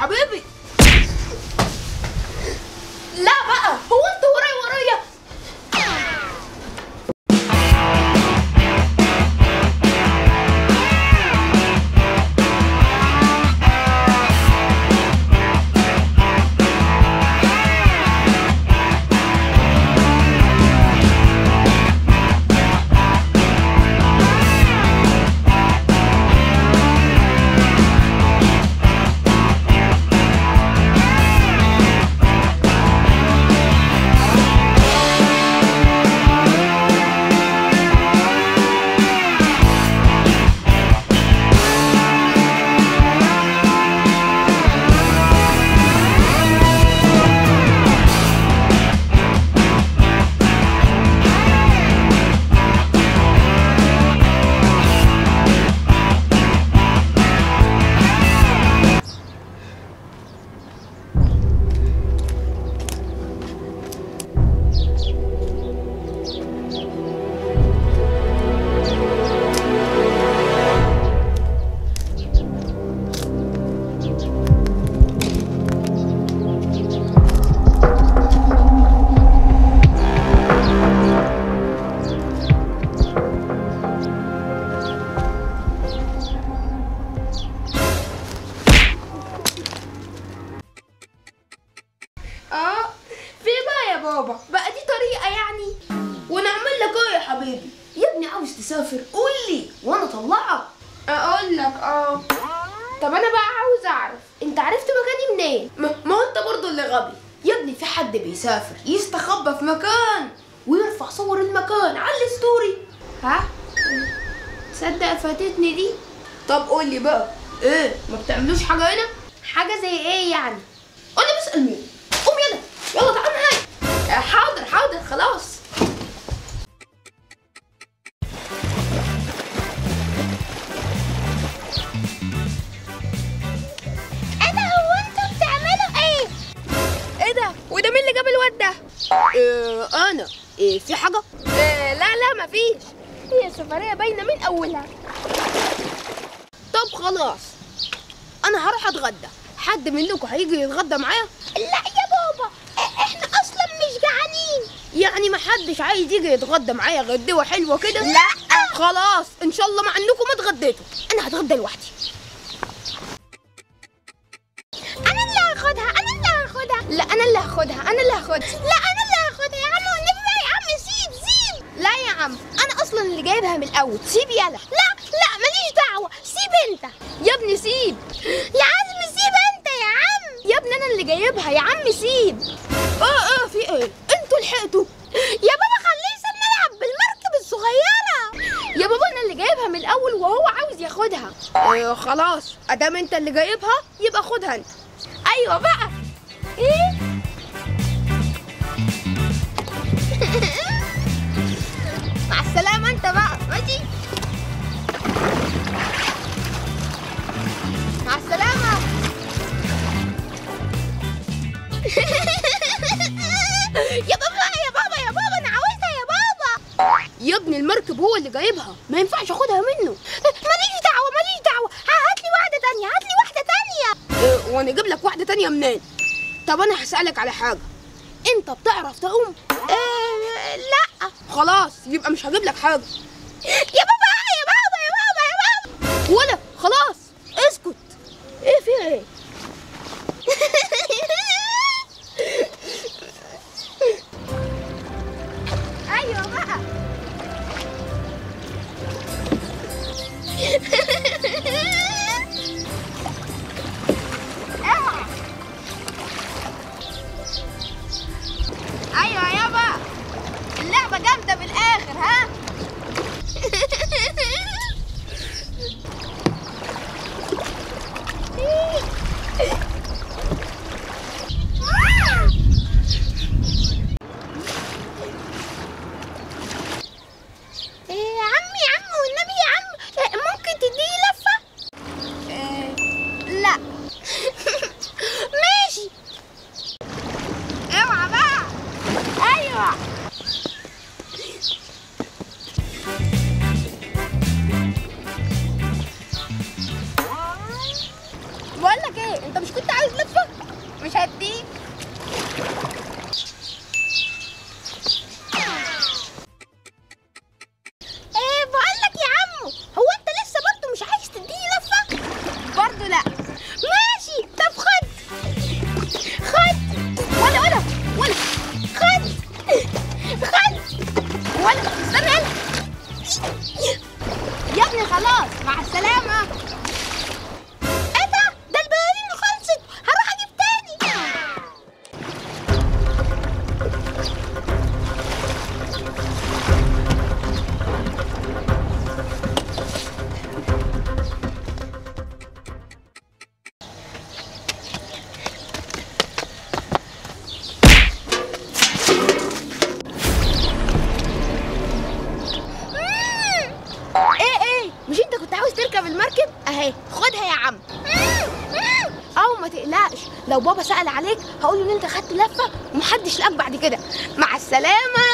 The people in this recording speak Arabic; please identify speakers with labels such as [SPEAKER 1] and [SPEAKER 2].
[SPEAKER 1] حبيبي. لا بقى، هو انت ورايا؟ في بقى يا بابا، بقى دي طريقة يعني؟ ونعمل لك ايه يا حبيبي؟ يا ابني عاوز تسافر قول لي وانا اطلعك. اقول لك طب انا بقى عاوز اعرف انت عرفت مكاني منين؟ ما هو انت برضه اللي غبي يا ابني. في حد بيسافر يستخبى في مكان ويرفع صور المكان على الستوري؟ ها؟ تصدق فاتتني دي. طب قول لي بقى ايه، ما بتعملوش حاجة هنا؟ حاجة زي ايه يعني؟ انا بسأل مين؟ قوم يلا تعال معايا. حاضر خلاص.
[SPEAKER 2] انا هو انتوا بتعملوا ايه؟
[SPEAKER 1] ايه ده؟ وده مين اللي جاب الواد ده؟ انا. في حاجة؟ لا مفيش. هي السفرية باينة من اولها. طب خلاص، انا هروح اتغدى. حد منكم هيجي يتغدى معايا؟
[SPEAKER 2] لا يا بابا، احنا اصلا مش جعانين.
[SPEAKER 1] يعني محدش عايز يجي يتغدى معايا غدوة حلوة كده؟
[SPEAKER 2] لا.
[SPEAKER 1] خلاص ان شاء الله مع انكم اتغديتوا، انا هتغدى لوحدي.
[SPEAKER 2] انا اللي هاخدها.
[SPEAKER 1] لا انا اللي هاخدها.
[SPEAKER 2] لا انا اللي هاخدها يا عم، والنبي بقى يا عم سيب.
[SPEAKER 1] لا يا عم، انا اصلا اللي جايبها من الاول. سيب يلا.
[SPEAKER 2] لا ماليش دعوة، سيب انت.
[SPEAKER 1] يا ابني سيب.
[SPEAKER 2] يا عزم سيب انت يا عم.
[SPEAKER 1] يا ابني انا اللي جايبها يا عم سيب. في ايه؟ انتوا لحقتوا.
[SPEAKER 2] يا بابا خليه يسيبنا نلعب بالمركب الصغيرة.
[SPEAKER 1] يا بابا انا اللي جايبها من الاول وهو عاوز ياخدها. خلاص ادام انت اللي جايبها يبقى خدها انت. ايوه بقى.
[SPEAKER 2] ايه؟
[SPEAKER 1] مع السلامة انت بقى. ماشي، مع السلامة.
[SPEAKER 2] يا بابا انا عاوزها يا بابا.
[SPEAKER 1] يا ابني المركب هو اللي جايبها، ما ينفعش اخدها منه.
[SPEAKER 2] ماليش دعوة. هات لي واحدة تانية.
[SPEAKER 1] وانا اجيب لك واحدة تانية منين؟ طب انا هسألك على حاجة، انت بتعرف تعوم؟
[SPEAKER 2] لا.
[SPEAKER 1] خلاص يبقى مش هجيب لك حاجة.
[SPEAKER 2] يا بابا.
[SPEAKER 1] ولا خلاص اسكت. ايه في ايه؟
[SPEAKER 2] ايوه بقى.
[SPEAKER 1] ايوه يابا، اللعبة جامدة بالاخر. ها؟
[SPEAKER 2] يا عم والنبي يا عم، ممكن تديني لفة؟
[SPEAKER 1] لا.
[SPEAKER 2] ماشي.
[SPEAKER 1] اوعى بقى.
[SPEAKER 2] ايوه.
[SPEAKER 1] بقول لك ايه، انت مش كنت عايز
[SPEAKER 2] هديك. ايه بقول لك يا عمو، هو انت لسه برضه مش عايز تديني لفه؟
[SPEAKER 1] برضه لا.
[SPEAKER 2] ماشي، طب خد ولا خد
[SPEAKER 1] ولا استنى هنا يا ابني، خلاص مع السلامة.
[SPEAKER 2] ايه ده البلالين خلصت، هروح اجيب تاني.
[SPEAKER 1] ايه مش انت كنت عاوز تركب المركب؟ اهي خدها يا عم. او ما تقلقش، لو بابا سأل عليك هقول ان انت خدت لفة ومحدش لقاك بعد كده. مع السلامة.